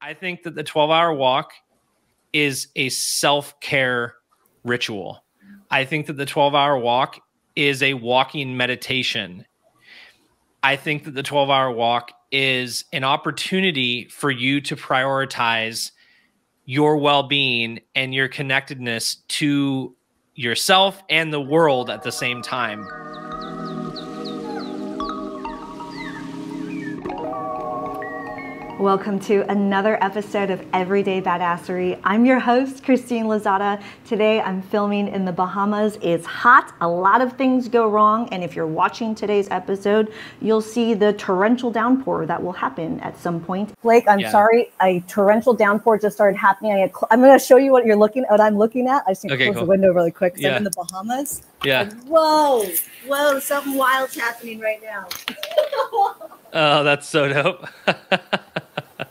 I think that the 12-hour walk is a self-care ritual. I think that the 12-hour walk is a walking meditation. I think that the 12-hour walk is an opportunity for you to prioritize your well-being and your connectedness to yourself and the world at the same time. Welcome to another episode of Everyday Badassery. I'm your host, Christine Lozada. Today I'm filming in the Bahamas. It's hot, a lot of things go wrong, and if you're watching today's episode, you'll see the torrential downpour that will happen at some point. Blake, I'm sorry, a torrential downpour just started happening. I'm going to show you what I'm looking at. I just need to close the window really quick because I'm in the Bahamas. Yeah. And whoa, something wild's happening right now. Oh, that's so dope.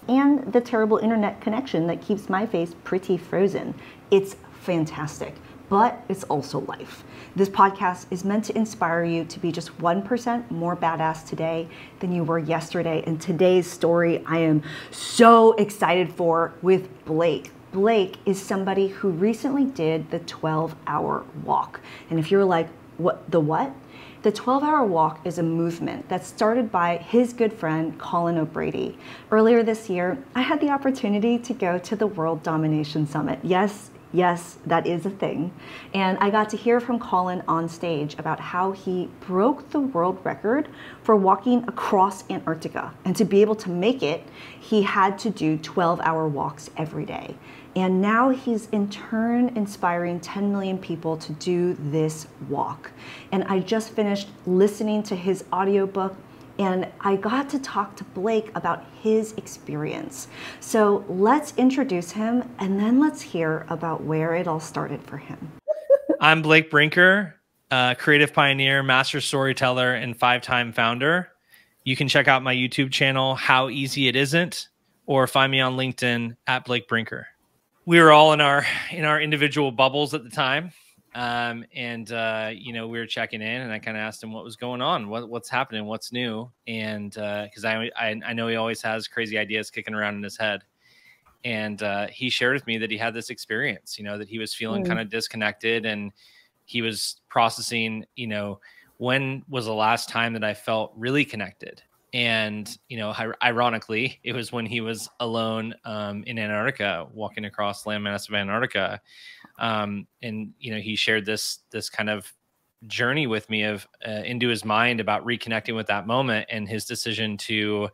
And the terrible internet connection that keeps my face pretty frozen. It's fantastic, but it's also life. This podcast is meant to inspire you to be just 1% more badass today than you were yesterday. And today's story I am so excited for with Blake. Blake is somebody who recently did the 12-hour walk. And if you're like, what? The 12-hour walk is a movement that started by his good friend, Colin O'Brady. Earlier this year, I had the opportunity to go to the World Domination Summit. Yes, that is a thing. And I got to hear from Colin on stage about how he broke the world record for walking across Antarctica. And to be able to make it, he had to do 12-hour walks every day. And now he's in turn inspiring 10 million people to do this walk. And I just finished listening to his audiobook, and I got to talk to Blake about his experience. So let's introduce him, and then let's hear about where it all started for him. I'm Blake Brinker, creative pioneer, master storyteller, and 5-time founder. You can check out my YouTube channel, How Easy It Isn't, or find me on LinkedIn at Blake Brinker. We were all in our individual bubbles at the time. We were checking in, and I kind of asked him what was going on, what's happening, what's new. And because I know he always has crazy ideas kicking around in his head. And he shared with me that he had this experience, that he was feeling kind of disconnected, and he was processing, when was the last time that I felt really connected? And, ironically, it was when he was alone in Antarctica, walking across landmass of Antarctica. He shared this kind of journey with me of into his mind about reconnecting with that moment and his decision to,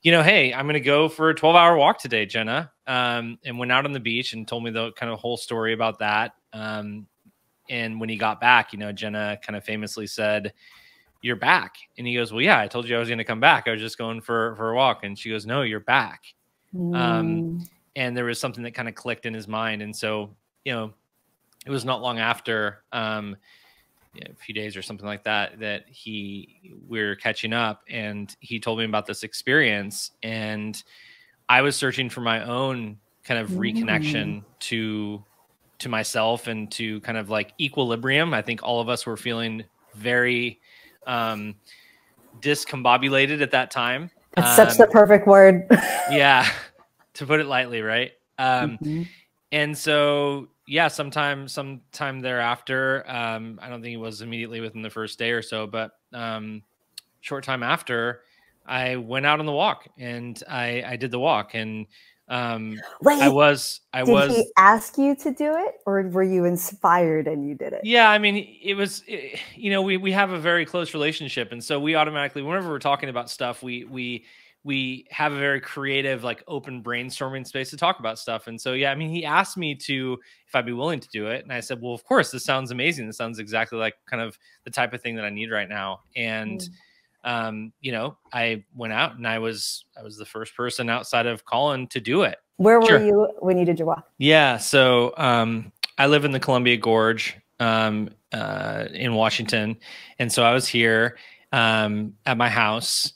hey, I'm going to go for a 12-hour walk today, Jenna. And went out on the beach and told me the kind of whole story about that. And when he got back, Jenna kind of famously said, "You're back." And he goes, "Well, yeah, I told you I was going to come back. I was just going for a walk." And she goes, "No, you're back." And there was something that kind of clicked in his mind. And so, it was not long after, a few days or something like that, that we're catching up, and he told me about this experience. And I was searching for my own kind of reconnection to myself and to kind of like equilibrium. I think all of us were feeling very discombobulated at that time. That's such the perfect word. Yeah, to put it lightly, right? And so, yeah, sometime thereafter, I don't think it was immediately within the first day or so, but short time after, I went out on the walk, and I did the walk. And Wait, did he ask you to do it, or were you inspired and you did it? Yeah, I mean, it was, we have a very close relationship. And so we automatically, whenever we're talking about stuff, we have a very creative, like open brainstorming space to talk about stuff. And so, yeah, I mean, he asked me if I'd be willing to do it. And I said, well, of course, this sounds amazing. This sounds exactly like kind of the type of thing that I need right now. And, I went out, and I was the first person outside of Colin to do it. Where were you when you did your walk? Yeah. So, I live in the Columbia Gorge, in Washington. And so I was here, at my house.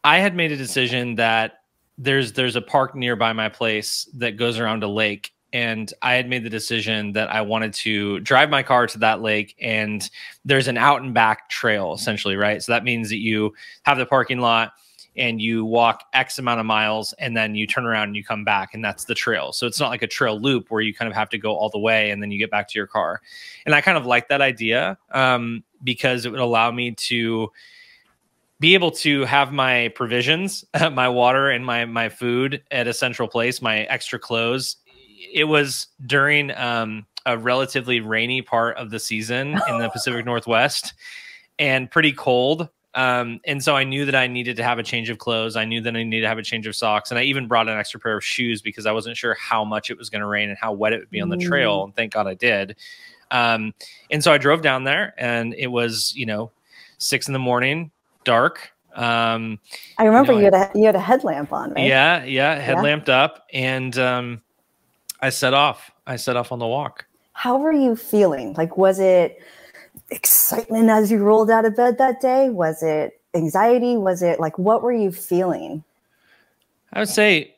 I had made a decision that there's a park nearby my place that goes around a lake. And I had made the decision that I wanted to drive my car to that lake, and there's an out and back trail essentially, right? So that means that you have the parking lot and you walk X amount of miles and then you turn around and you come back, and that's the trail. So it's not like a trail loop where you kind of have to go all the way and then you get back to your car. And I kind of like that idea because it would allow me to be able to have my provisions, my water and my food at a central place, my extra clothes. It was during a relatively rainy part of the season in the Pacific Northwest and pretty cold. And so I knew that I needed to have a change of clothes. I knew that I needed to have a change of socks. And I even brought an extra pair of shoes because I wasn't sure how much it was going to rain and how wet it would be on the trail. And thank God I did. And so I drove down there, and it was, 6 a.m, dark. I remember you had a headlamp on, right? Yeah. Headlamped up. And I set off on the walk. How were you feeling? Like, was it excitement as you rolled out of bed that day? Was it anxiety? Was it like, what were you feeling? I would say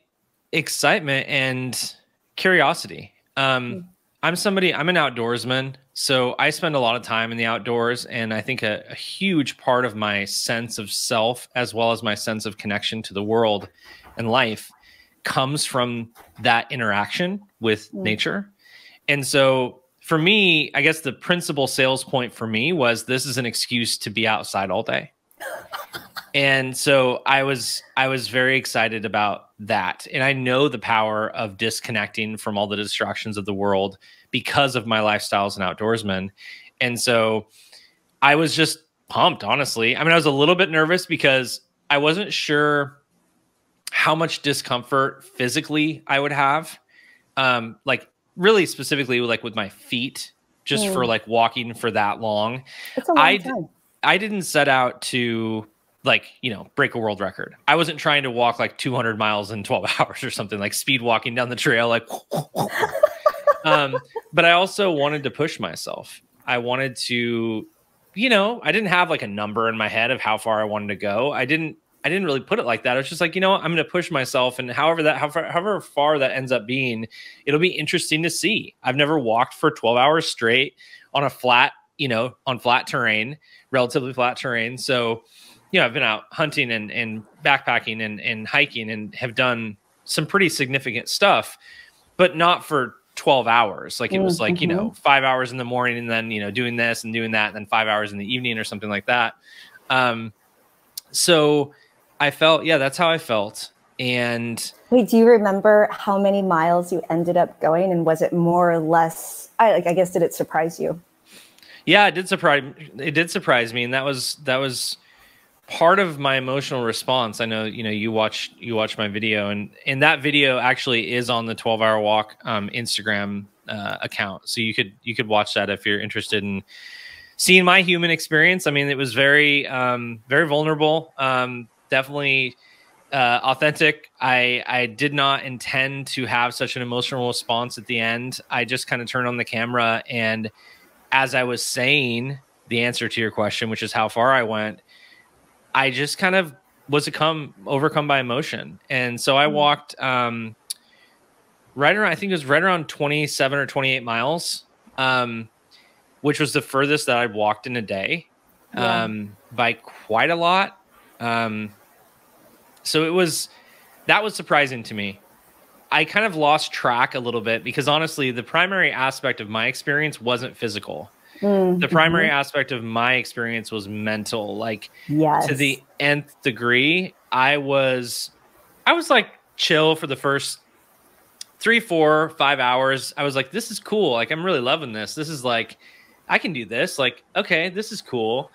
excitement and curiosity. I'm an outdoorsman, so I spend a lot of time in the outdoors. And I think a huge part of my sense of self, as well as my sense of connection to the world and life, comes from that interaction with nature. And so for me, I guess the principal sales point for me was this is an excuse to be outside all day. And so I was very excited about that. And I know the power of disconnecting from all the distractions of the world because of my lifestyle as an outdoorsman. And so I was just pumped, honestly. I mean, I was a little bit nervous because I wasn't sure how much discomfort physically I would have. Like really specifically like with my feet, just for like walking for that long. It's a long time. I didn't set out to break a world record. I wasn't trying to walk like 200 miles in 12 hours or something, like speed walking down the trail. Like, but I also wanted to push myself. I wanted to, I didn't have like a number in my head of how far I wanted to go. I didn't really put it like that. It's just like, I'm going to push myself, and however far that ends up being, it'll be interesting to see. I've never walked for 12 hours straight on a flat, on flat terrain, relatively flat terrain. So, I've been out hunting and backpacking and hiking and have done some pretty significant stuff, but not for 12 hours. Like it was like, 5 hours in the morning and then, doing this and doing that, and then 5 hours in the evening or something like that. So I felt, that's how I felt. And wait, do you remember how many miles you ended up going? And was it more or less, I guess, did it surprise you? Yeah, it did surprise me. And that was part of my emotional response. I know, you watched my video, and that video actually is on the 12-hour walk Instagram account. So you could watch that if you're interested in seeing my human experience. I mean, it was very, very vulnerable. Definitely authentic. I did not intend to have such an emotional response at the end. I just kind of turned on the camera, and as I was saying the answer to your question, which is how far I went, I just kind of was overcome by emotion. And so I walked right around, I think it was right around 27 or 28 miles, which was the furthest that I'd walked in a day, by quite a lot. So that was surprising to me. I kind of lost track a little bit because honestly, the primary aspect of my experience wasn't physical. The primary aspect of my experience was mental, like to the nth degree. I was like chill for the first 3, 4, 5 hours. I was like, this is cool. Like, I'm really loving this. This is like, I can do this. Like, okay, this is cool.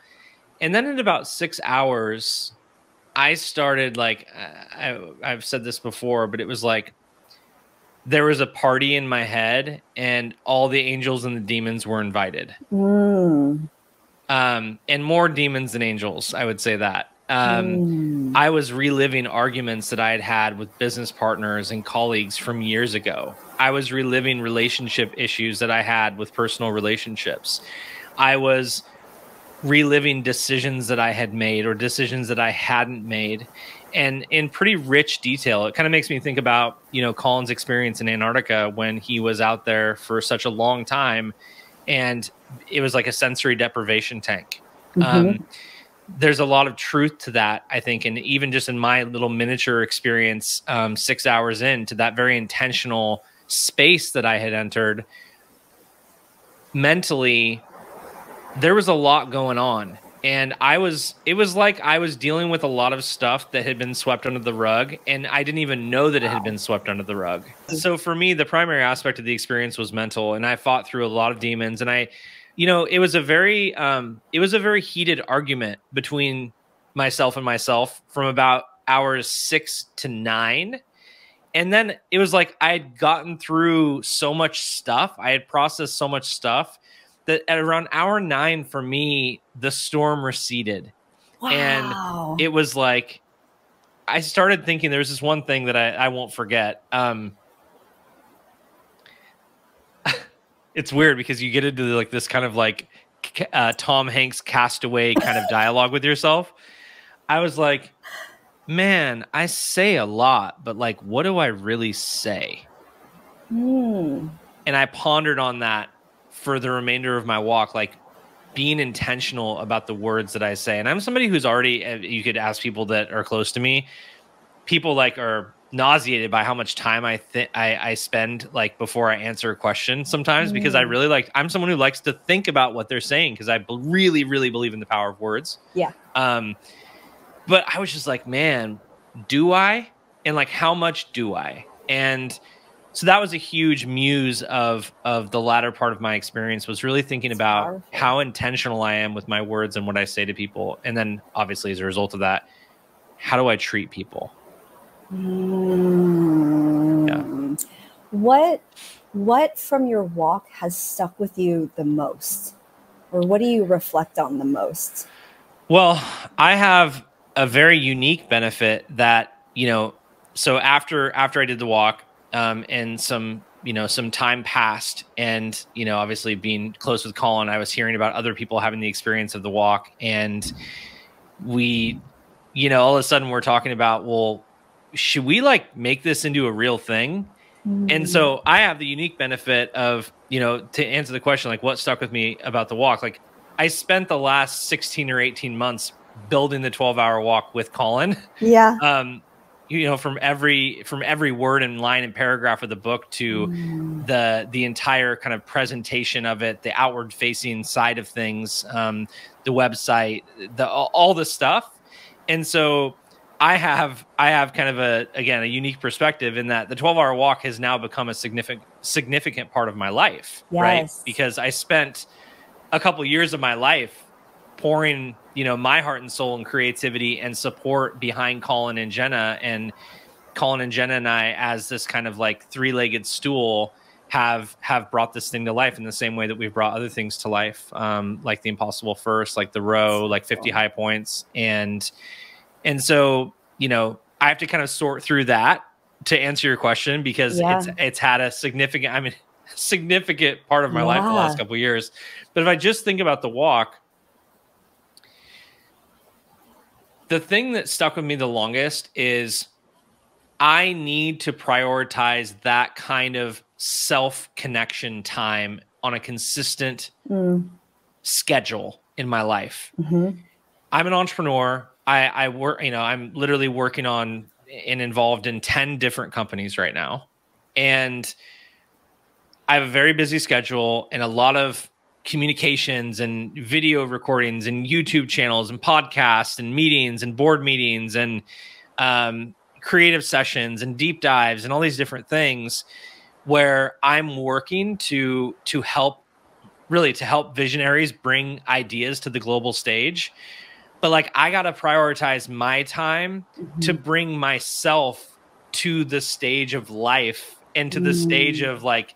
And then in about 6 hours, I started like, I've said this before, but it was like, there was a party in my head and all the angels and the demons were invited. And more demons than angels, I would say that. I was reliving arguments that I had had with business partners and colleagues from years ago. I was reliving relationship issues that I had with personal relationships. I was reliving decisions that I had made or decisions that I hadn't made, and in pretty rich detail. It kind of makes me think about, Colin's experience in Antarctica when he was out there for such a long time, and it was like a sensory deprivation tank. there's a lot of truth to that, I think. And even just in my little miniature experience, 6 hours into that very intentional space that I had entered mentally, there was a lot going on. And it was like I was dealing with a lot of stuff that had been swept under the rug, and I didn't even know that it had been swept under the rug. So for me, the primary aspect of the experience was mental, and I fought through a lot of demons. And it was a very heated argument between myself and myself from about hours 6 to 9. And then it was like I had gotten through so much stuff. I had processed so much stuff that at around hour 9 for me, the storm receded. Wow. And it was like, I started thinking there was this one thing that I won't forget. It's weird because you get into like this kind of like Tom Hanks Castaway kind of dialogue with yourself. I was like, man, I say a lot, but like, what do I really say? And I pondered on that for the remainder of my walk, like being intentional about the words that I say. And I'm somebody who's already, you could ask people that are close to me, people like are nauseated by how much time I spend like before I answer a question sometimes, because I'm someone who likes to think about what they're saying, because I really, really believe in the power of words. Yeah. But I was just like, man, do I? And like, how much do I? And so that was a huge muse of the latter part of my experience, was really thinking about how intentional I am with my words and what I say to people. And then obviously as a result of that, how do I treat people? Yeah. What from your walk has stuck with you the most? Or what do you reflect on the most? Well, I have a very unique benefit that, so after I did the walk, and some time passed, and, obviously being close with Colin, I was hearing about other people having the experience of the walk. And we, all of a sudden we're talking about, well, should we like make this into a real thing? And so I have the unique benefit of, to answer the question, like what stuck with me about the walk, like I spent the last 16 or 18 months building the 12-hour walk with Colin. Yeah. From every word and line and paragraph of the book to the entire kind of presentation of it, the outward facing side of things, the website, all the stuff. And so I have kind of a unique perspective in that the 12-hour walk has now become a significant part of my life, right? Because I spent a couple years of my life pouring, my heart and soul and creativity and support behind Colin and Jenna. And Colin and Jenna and I, as this kind of like three-legged stool, have brought this thing to life in the same way that we've brought other things to life, like the Impossible First, like the Row, like 50 High Points. And so, I have to kind of sort through that to answer your question, because it's had a significant part of my life the last couple of years. But if I just think about the walk, the thing that stuck with me the longest is I need to prioritize that kind of self-connection time on a consistent schedule in my life. I'm an entrepreneur. I work, I'm literally working on and involved in 10 different companies right now. And I have a very busy schedule and a lot of communications and video recordings and YouTube channels and podcasts and meetings and board meetings and creative sessions and deep dives and all these different things, where I'm working to help visionaries bring ideas to the global stage. But like, I got to prioritize my time to bring myself to the stage of life and to the stage of like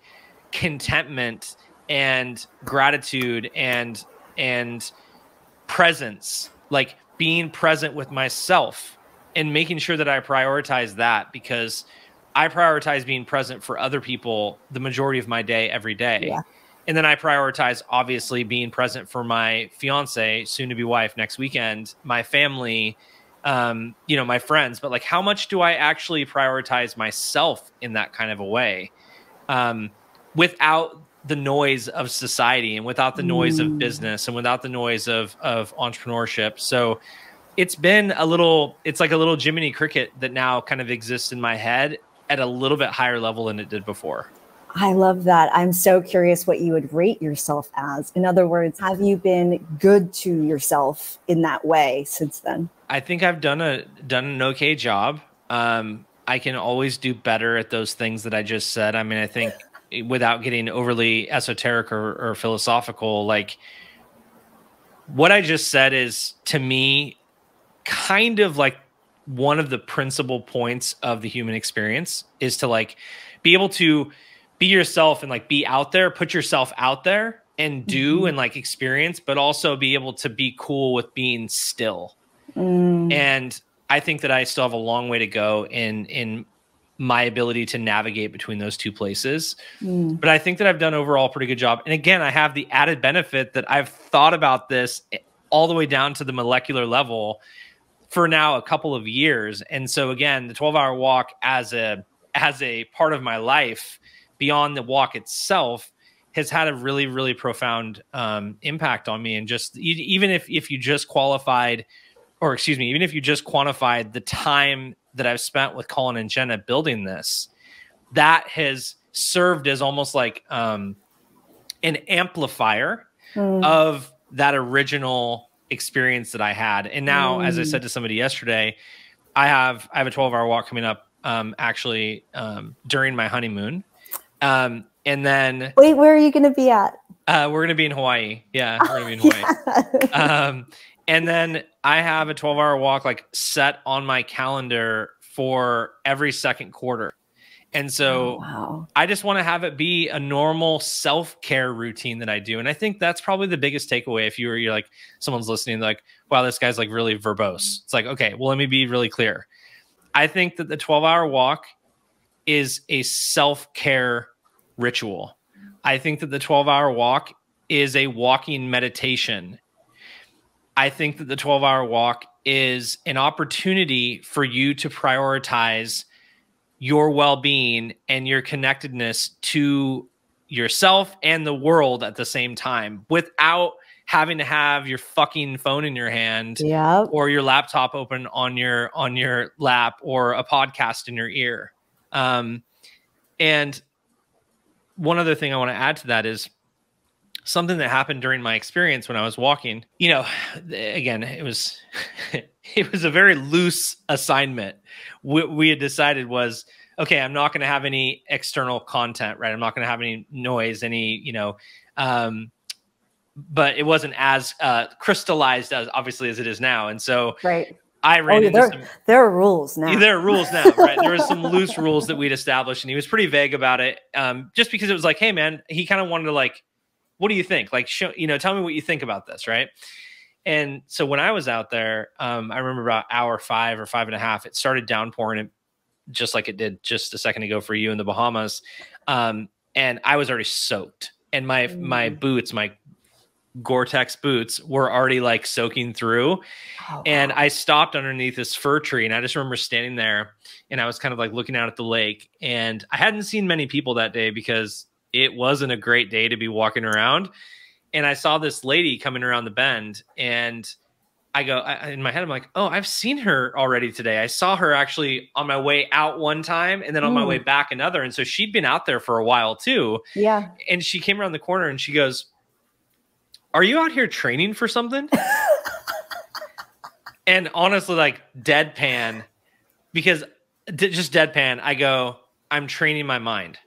contentment and gratitude and presence, like being present with myself and making sure that I prioritize that, because I prioritize being present for other people the majority of my day, every day. Yeah. And then I prioritize, obviously, being present for my fiance, soon to be wife, next weekend, my family, my friends. But like, how much do I actually prioritize myself in that kind of a way, without the noise of society and without the noise of business and without the noise of entrepreneurship. So it's been it's like a little Jiminy Cricket that now kind of exists in my head at a little bit higher level than it did before. I love that. I'm so curious what you would rate yourself as. In other words, have you been good to yourself in that way since then? I think I've done an okay job. I can always do better at those things that I just said. I mean, I think without getting overly esoteric or philosophical, like what I just said is, to me, kind of like one of the principal points of the human experience is to like be able to be yourself and like be out there, put yourself out there and do and like experience, but also be able to be cool with being still. And I think that I still have a long way to go in my ability to navigate between those two places. But I think that I've done overall a pretty good job. And again, I have the added benefit that I've thought about this all the way down to the molecular level for now a couple of years. And so again, the 12-hour walk as a part of my life beyond the walk itself has had a really, really profound impact on me. And just even if you just qualified, or excuse me, even if you just quantified the time that I've spent with Colin and Jenna building this, that has served as almost like an amplifier of that original experience that I had. And now, as I said to somebody yesterday, I have a 12-hour walk coming up actually during my honeymoon. And then wait, where are you going to be at? We're going to be in Hawaii. Yeah, we're going to be in Hawaii. Yeah. And then I have a 12-hour walk like set on my calendar for every second quarter. And so I just want to have it be a normal self-care routine that I do. And I think that's probably the biggest takeaway. If you're like, someone's listening, like, wow, this guy's like really verbose. It's like, okay, well, let me be really clear. I think that the 12-hour walk is a self-care ritual. I think that the 12-hour walk is a walking meditation. I think that the 12-hour walk is an opportunity for you to prioritize your well-being and your connectedness to yourself and the world at the same time without having to have your fucking phone in your hand or your laptop open on your lap or a podcast in your ear. And one other thing I want to add to that is something that happened during my experience when I was walking. You know, again, it was it was a very loose assignment. What we had decided was, okay, I'm not going to have any external content, right? I'm not going to have any noise, but it wasn't as crystallized as obviously as it is now. And so I ran into there are rules now. There are rules now, right? There were some loose rules that we'd established, and he was pretty vague about it. Just because it was like, hey man, he kind of wanted to like, what do you think? Like, tell me what you think about this, right? And so when I was out there, I remember about hour 5 or 5.5, it started downpouring, just like it did just a second ago for you in the Bahamas. And I was already soaked, and my boots, my Gore-Tex boots, were already like soaking through. And I stopped underneath this fir tree, and I just remember standing there, and I was kind of like looking out at the lake, and I hadn't seen many people that day because it wasn't a great day to be walking around. And I saw this lady coming around the bend, and I go, in my head, I'm like, oh, I've seen her already today. I saw her actually on my way out one time, and then on my way back another. And so she'd been out there for a while too. Yeah. And she came around the corner and she goes, are you out here training for something? And honestly, like deadpan, because just deadpan, I go, I'm training my mind.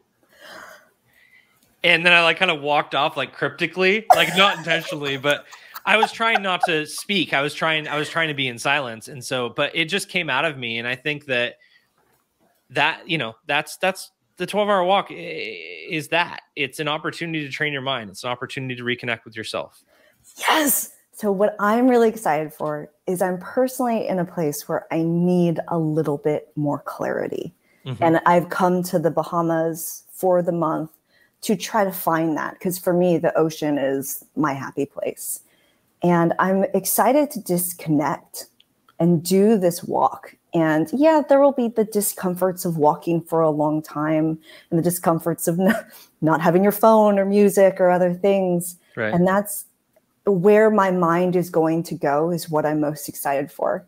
And then I like kind of walked off like cryptically, like not intentionally, but I was trying not to speak. I was trying to be in silence. And so, but it just came out of me. And I think that, that's the 12-hour walk is that. It's an opportunity to train your mind. It's an opportunity to reconnect with yourself. Yes. So what I'm really excited for is I'm personally in a place where I need a little bit more clarity. And I've come to the Bahamas for the month to try to find that, because for me, the ocean is my happy place. And I'm excited to disconnect and do this walk And yeah, there will be the discomforts of walking for a long time and the discomforts of not having your phone or music or other things. Right. And that's where my mind is going to go, is what I'm most excited for.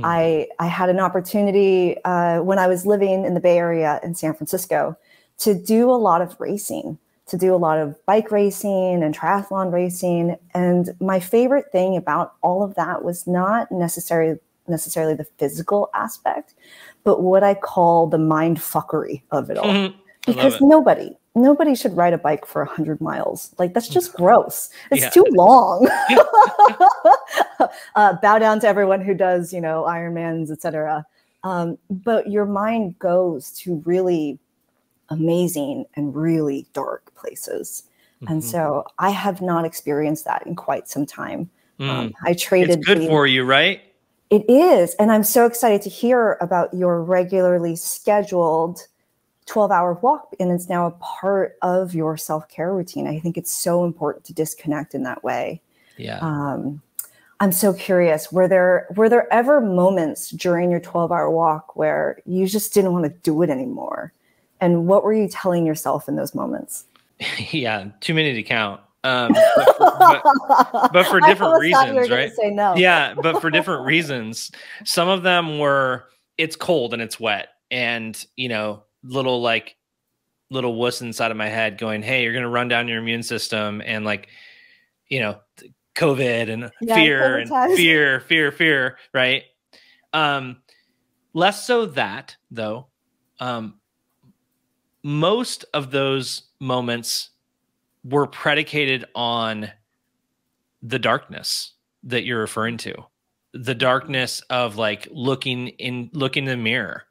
I had an opportunity when I was living in the Bay Area in San Francisco to do a lot of racing, to do a lot of bike racing and triathlon racing. And my favorite thing about all of that was not necessarily the physical aspect, but what I call the mind fuckery of it all. Because nobody should ride a bike for 100 miles. Like, that's just gross. It's too long. Bow down to everyone who does, Ironmans, etc. But your mind goes to really amazing and really dark places. And so I have not experienced that in quite some time. I traded. It's good for you, right? It is. And I'm so excited to hear about your regularly scheduled 12-hour walk. And it's now a part of your self-care routine. I think it's so important to disconnect in that way. Yeah. I'm so curious, were there ever moments during your 12-hour walk where you just didn't want to do it anymore? And what were you telling yourself in those moments? Yeah, too many to count. But for different reasons, right? Say no. Yeah, but for different reasons. Some of them were, it's cold and it's wet, and little wuss inside of my head going, "Hey, you're gonna run down your immune system," and COVID and fear, right? Less so that though. Most of those moments were predicated on the darkness that you're referring to, the darkness of looking in the mirror.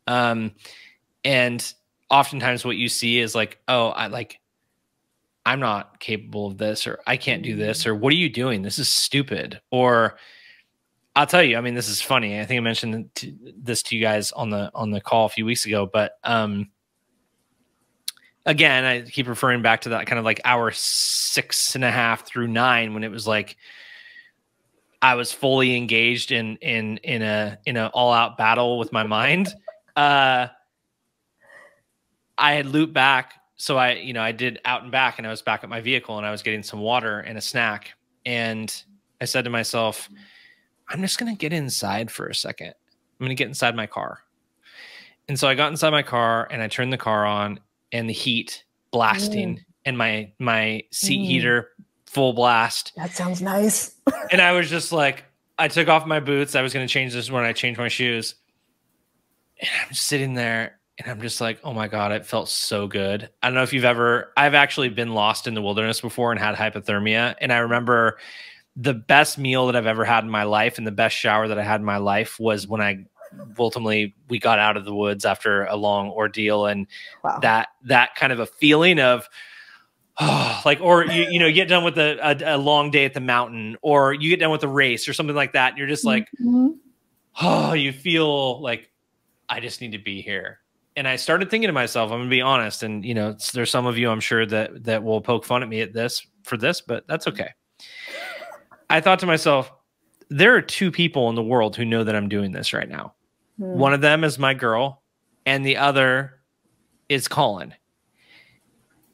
And oftentimes what you see is I'm not capable of this, or I can't do this, or what are you doing? This is stupid. Or I'll tell you, I mean, this is funny. I think I mentioned this to you guys on the call a few weeks ago, but, again, I keep referring back to that kind of hour 6.5 through 9, when it was I was fully engaged in a all out battle with my mind. I had looped back. So I did out and back, and I was back at my vehicle, and I was getting some water and a snack. And I said to myself, I'm just going to get inside for a second. I'm going to get inside my car. And so I got inside my car, and I turned the car on, and the heat blasting, and my seat heater full blast. That sounds nice. And I was just I took off my boots. I was going to change this when I changed my shoes. And I'm sitting there, and I'm just oh my God, it felt so good. I don't know if I've actually been lost in the wilderness before and had hypothermia. And I remember the best meal that I've ever had in my life, and the best shower that I had in my life, was when we got out of the woods after a long ordeal. And that kind of a feeling of, or you get done with a long day at the mountain, or you get done with a race or something like that. And you're just you feel I just need to be here. And I started thinking to myself, I'm gonna be honest. And there's some of you, I'm sure, that will poke fun at me for this, but that's okay. I thought to myself, there are two people in the world who know that I'm doing this right now. One of them is my girl, and the other is Colin.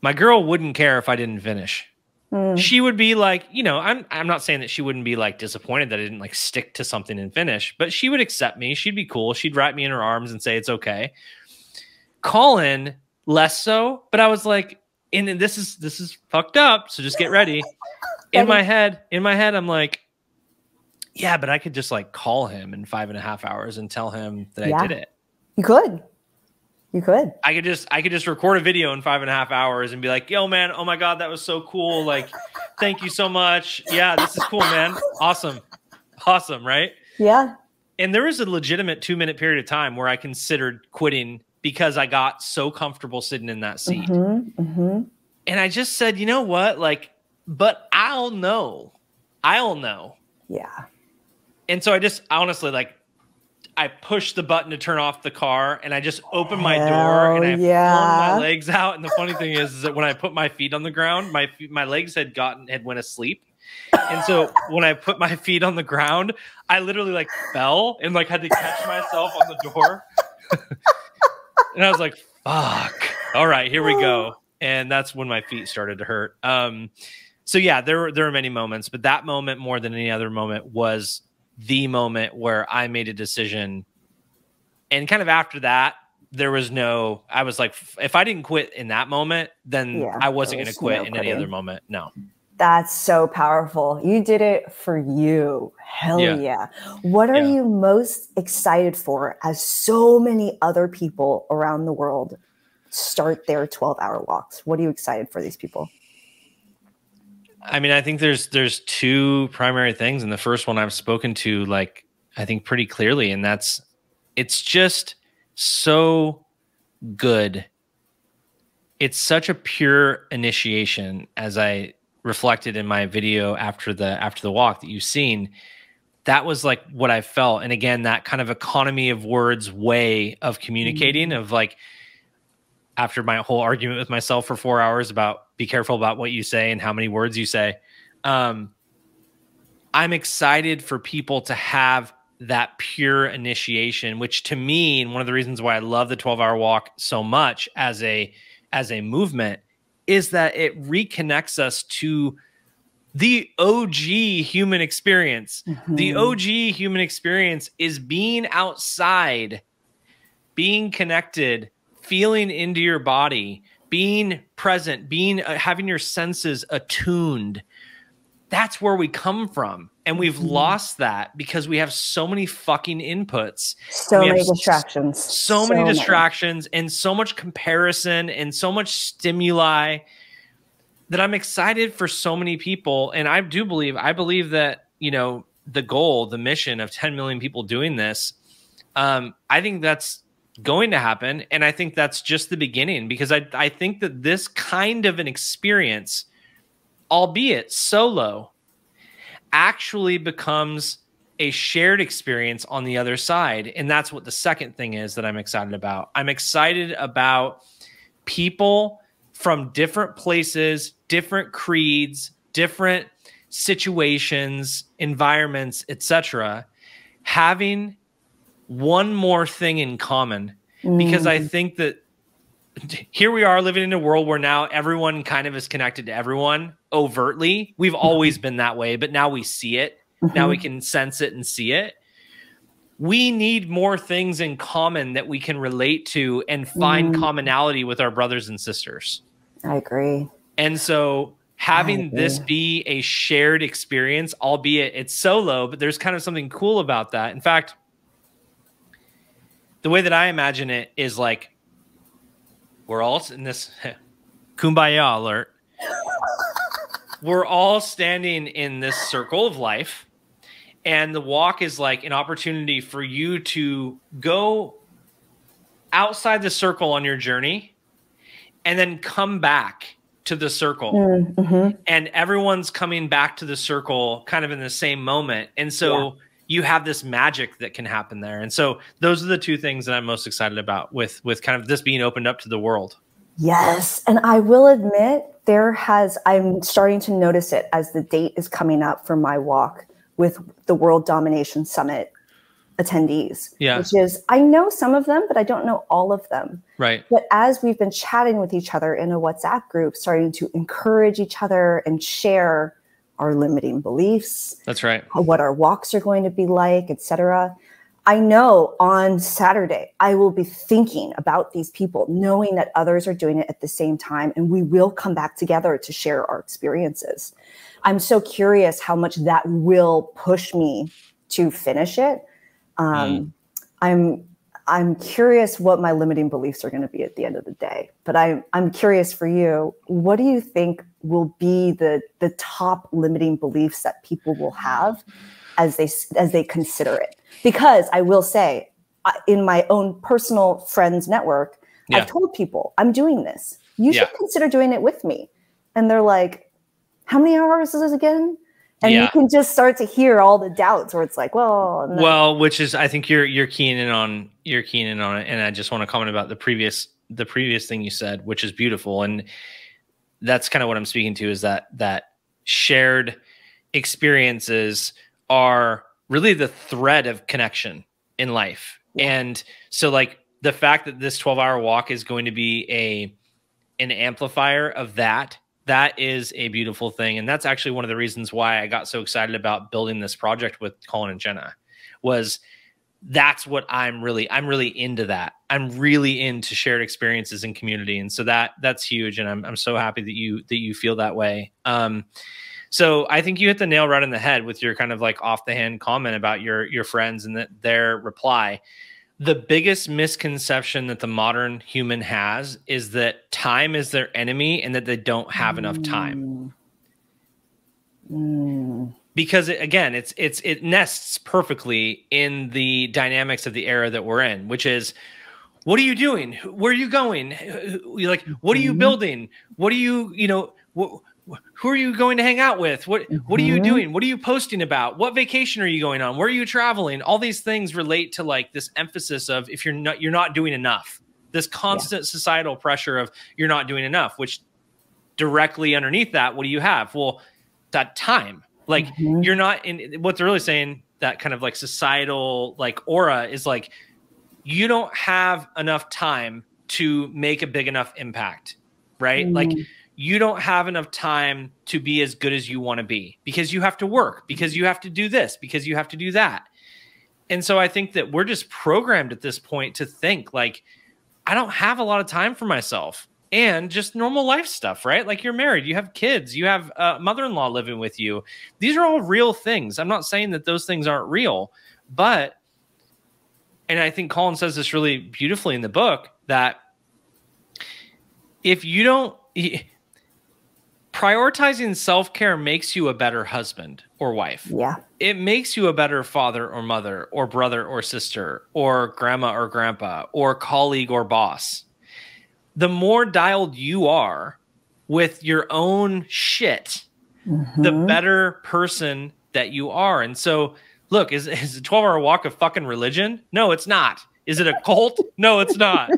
My girl wouldn't care if I didn't finish. She would be I'm not saying that she wouldn't be disappointed that I didn't stick to something and finish, but she would accept me. She'd be cool. She'd wrap me in her arms and say it's okay. Colin, less so, but I was and this is fucked up, so just get ready. In my head, I'm yeah, but I could just call him in 5.5 hours and tell him that I did it. You could. I could just record a video in 5.5 hours and be yo, man, oh my God, that was so cool. Thank you so much. Yeah, this is cool, man. Awesome. Right? Yeah. And there was a legitimate 2-minute period of time where I considered quitting because I got so comfortable sitting in that seat. And I just said, you know what? But I'll know. Yeah. And so I just honestly, I pushed the button to turn off the car, and I just opened my door, and I flung my legs out. And the funny thing is that when I put my feet on the ground, my legs had went asleep, And so when I put my feet on the ground, I literally like fell and like had to catch myself on the door. And I was like, fuck. All right, here we go. And that's when my feet started to hurt. So yeah, there were many moments, but that moment more than any other moment was the moment where I made a decision. And kind of after that, there was no, I was like, if I didn't quit in that moment, then I wasn't going to quit in any other moment. No. That's so powerful. You did it for you. Hell yeah. What are you most excited for as so many other people around the world start their 12-hour walks? What are you excited for these people? I mean, I think there's two primary things. And the first one I've spoken to, like, I think pretty clearly, and that's, it's just so good. It's such a pure initiation, as I reflected in my video after the walk that you've seen. That was like what I felt. And again, that kind of economy of words way of communicating, of like, after my whole argument with myself for 4 hours about be careful about what you say and how many words you say. I'm excited for people to have that pure initiation, which to me, and one of the reasons why I love the 12-hour walk so much as a movement, is that it reconnects us to the OG human experience. The OG human experience is being outside, being connected, feeling into your body, being present, being having your senses attuned. That's where we come from. And we've lost that because we have so many fucking inputs. So many distractions. So many distractions and so much comparison and so much stimuli that I'm excited for so many people. And I believe that, you know, the goal, the mission of 10 million people doing this, I think that's going to happen. And I think that's just the beginning, because I think that this kind of an experience, albeit solo, actually becomes a shared experience on the other side. And that's what the second thing is that I'm excited about. I'm excited about people from different places, different creeds, different situations, environments, etc., having one more thing in common. Because I think that here we are living in a world where now everyone kind of is connected to everyone overtly. We've always been that way, but now we see it. Now we can sense it and see it. We need more things in common that we can relate to and find commonality with our brothers and sisters. I agree. And so having this be a shared experience, albeit it's solo, but there's kind of something cool about that. In fact, the way that I imagine it is like, we're all in this kumbaya alert. We're all standing in this circle of life, and the walk is like an opportunity for you to go outside the circle on your journey and then come back to the circle. And everyone's coming back to the circle kind of in the same moment. And so you have this magic that can happen there. And so those are the two things that I'm most excited about with kind of this being opened up to the world. Yes. And I will admit, I'm starting to notice it as the date is coming up for my walk with the World Domination Summit attendees. Which is, I know some of them, but I don't know all of them. Right. But as we've been chatting with each other in a WhatsApp group, starting to encourage each other and share our limiting beliefs. That's right. What our walks are going to be like, etc. I know on Saturday, I will be thinking about these people, knowing that others are doing it at the same time, and we will come back together to share our experiences. I'm so curious how much that will push me to finish it. I'm curious what my limiting beliefs are going to be at the end of the day. But I'm curious for you, what do you think will be the top limiting beliefs that people will have as they consider it? Because I will say, in my own personal friends network, I've told people I'm doing this. You should consider doing it with me. And they're like, how many hours is this again? And you can just start to hear all the doubts where it's like, well, no. Well, which is, I think you're keying in on it. And I just want to comment about the previous thing you said, which is beautiful. And that's kind of what I'm speaking to, is that shared experiences are really the thread of connection in life. And so like the fact that this 12-hour walk is going to be an amplifier of that is a beautiful thing. And that's actually one of the reasons why I got so excited about building this project with Colin and Jenna, was that's what I'm really into that. I'm really into shared experiences and community. And so that's huge. And I'm so happy that you feel that way. So I think you hit the nail right on the head with your kind of like off the hand comment about your friends and their reply. The biggest misconception that the modern human has is that time is their enemy and that they don't have enough time. Because again, it nests perfectly in the dynamics of the era that we're in, which is, what are you doing? Where are you going? Like, what are you building? What are you, who are you going to hang out with? What are you doing? What are you posting about? What vacation are you going on? Where are you traveling? All these things relate to like this emphasis of if you're not doing enough. This constant societal pressure of you're not doing enough, which directly underneath that, what do you have? Well, that time. Like you're not in what they're really saying, that kind of like societal like aura is like, you don't have enough time to make a big enough impact, right? Like you don't have enough time to be as good as you want to be because you have to work, because you have to do this, because you have to do that. And so I think that we're just programmed at this point to think like, I don't have a lot of time for myself. And just normal life stuff, right? Like you're married, you have kids, you have a mother-in-law living with you. These are all real things. I'm not saying that those things aren't real, but, and I think Colin says this really beautifully in the book, that if you don't, prioritizing self-care makes you a better husband or wife. Yeah. It makes you a better father or mother or brother or sister or grandma or grandpa or colleague or boss. The more dialed you are with your own shit, the better person that you are. And so, look, is a 12-hour walk a fucking religion? No, it's not. Is it a cult? No, it's not.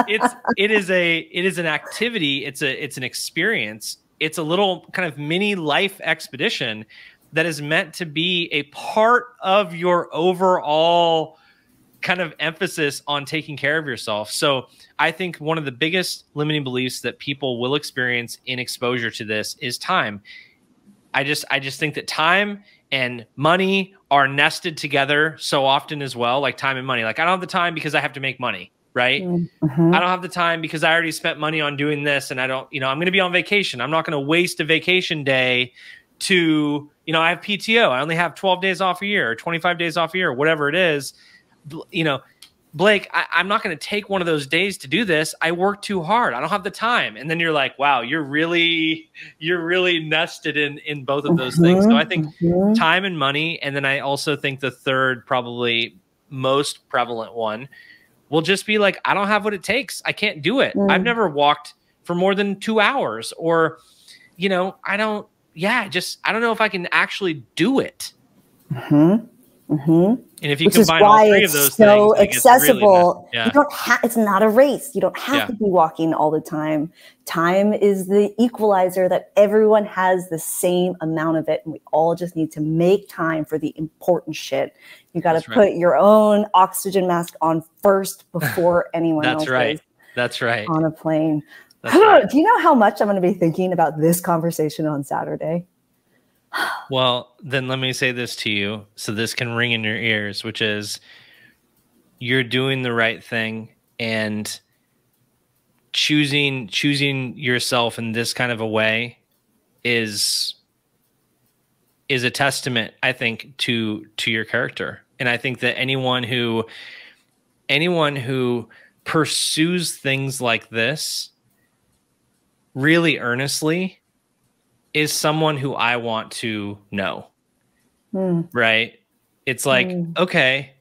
It is an activity. It's an experience. It's a little kind of mini life expedition that is meant to be a part of your overall kind of emphasis on taking care of yourself. So I think one of the biggest limiting beliefs that people will experience in exposure to this is time. I just think that time and money are nested together so often as well, like time and money. Like I don't have the time because I have to make money, right? I don't have the time because I already spent money on doing this and I don't, I'm going to be on vacation. I'm not going to waste a vacation day to, I have PTO. I only have 12 days off a year or 25 days off a year, whatever it is. Blake, I'm not going to take one of those days to do this. I work too hard. I don't have the time. And then you're like, wow, you're really nested in both of those things. So I think time and money. And then I also think the third, probably most prevalent one will just be like, I don't have what it takes. I can't do it. I've never walked for more than 2 hours or, I don't know if I can actually do it. And if you combine all three of those so things, accessible. Really, you don't have. It's not a race. You don't have to be walking all the time. Time is the equalizer that everyone has the same amount of it, and we all just need to make time for the important shit. You got to put your own oxygen mask on first before anyone else. That's right. On a plane. Do you know how much I'm going to be thinking about this conversation on Saturday? Well, then let me say this to you so this can ring in your ears, which is you're doing the right thing, and choosing yourself in this kind of a way is a testament, I think, to your character. And I think that anyone who pursues things like this really earnestly is someone who I want to know, right? It's like, okay,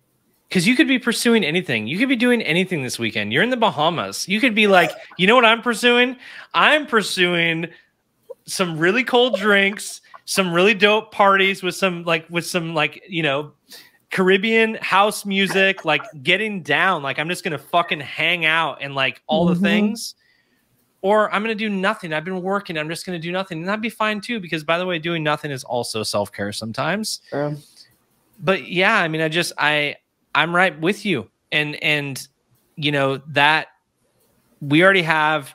because you could be pursuing anything. You could be doing anything this weekend. You're in the Bahamas. You could be like, you know what I'm pursuing? I'm pursuing some really cold drinks, some really dope parties with some Caribbean house music, like getting down. Like I'm just going to fucking hang out and like all the things. Or I'm going to do nothing. I've been working. I'm just going to do nothing. And that'd be fine too, because by the way, doing nothing is also self-care sometimes. But yeah, I mean, I'm right with you. And, you know, that we already have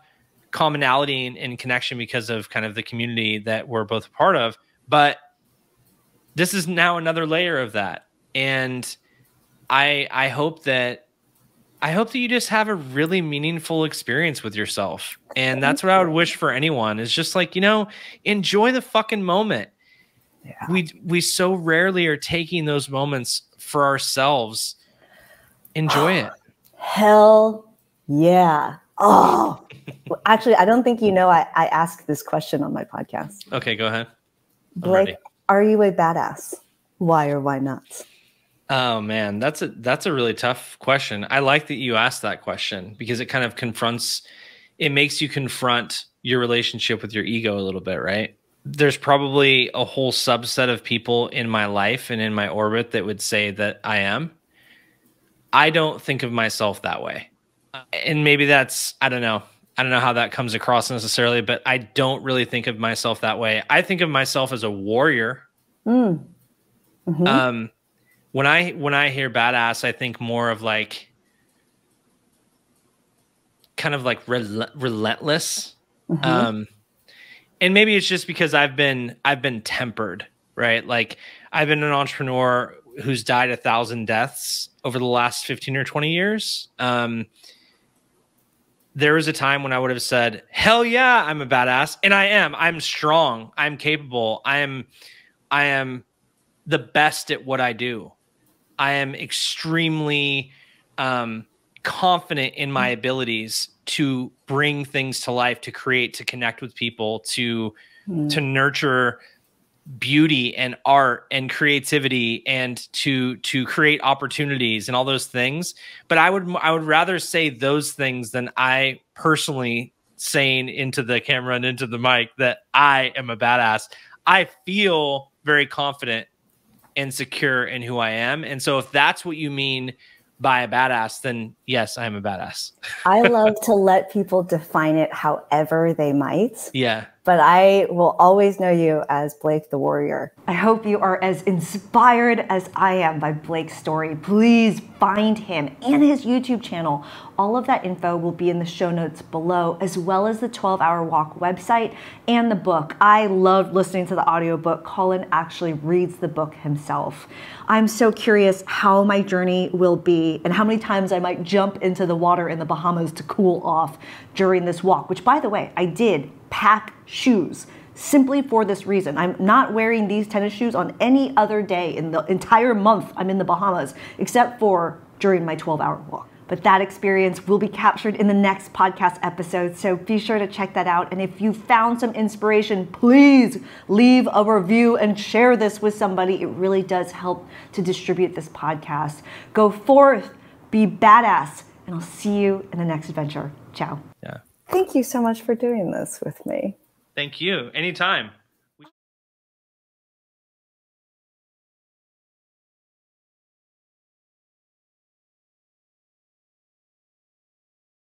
commonality and connection because of kind of the community that we're both a part of. But this is now another layer of that. And I hope that you just have a really meaningful experience with yourself. And that's what I would wish for anyone, is just like, you know, enjoy the fucking moment. Yeah. We so rarely are taking those moments for ourselves. Enjoy it. Hell yeah. Oh, well, actually, I don't think you know I asked this question on my podcast. Okay, go ahead. Blake, are you a badass? Why or why not? Oh man, that's a really tough question. I like that you asked that question, because it kind of it makes you confront your relationship with your ego a little bit, right? There's probably a whole subset of people in my life and in my orbit that would say that I am. I don't think of myself that way. And maybe that's, I don't know how that comes across necessarily, but I don't really think of myself that way. I think of myself as a warrior. Mm-hmm. When I hear badass, I think more of like, kind of like relentless. Mm-hmm. And maybe it's just because I've been tempered, right? Like, I've been an entrepreneur who's died 1,000 deaths over the last 15 or 20 years. There was a time when I would have said, hell yeah, I'm a badass. And I am. I'm strong. I'm capable. I am the best at what I do. I am extremely confident in my abilities to bring things to life, to create, to connect with people, to nurture beauty and art and creativity, and to create opportunities and all those things. But I would rather say those things than I personally saying into the camera and into the mic that I am a badass. I feel very confident and secure in who I am. And so if that's what you mean by a badass, then yes, I'm a badass. I love to let people define it however they might. Yeah. But I will always know you as Blake the Warrior. I hope you are as inspired as I am by Blake's story. Please find him and his YouTube channel. All of that info will be in the show notes below, as well as the 12-Hour Walk website and the book. I loved listening to the audiobook. Colin actually reads the book himself. I'm so curious how my journey will be and how many times I might jump into the water in the Bahamas to cool off during this walk, which, by the way, I did pack shoes simply for this reason. I'm not wearing these tennis shoes on any other day in the entire month I'm in the Bahamas, except for during my 12-hour walk. But that experience will be captured in the next podcast episode, so be sure to check that out. And if you found some inspiration, please leave a review and share this with somebody. It really does help to distribute this podcast. Go forth, be badass, and I'll see you in the next adventure. Ciao. Yeah. Thank you so much for doing this with me. Thank you. Anytime.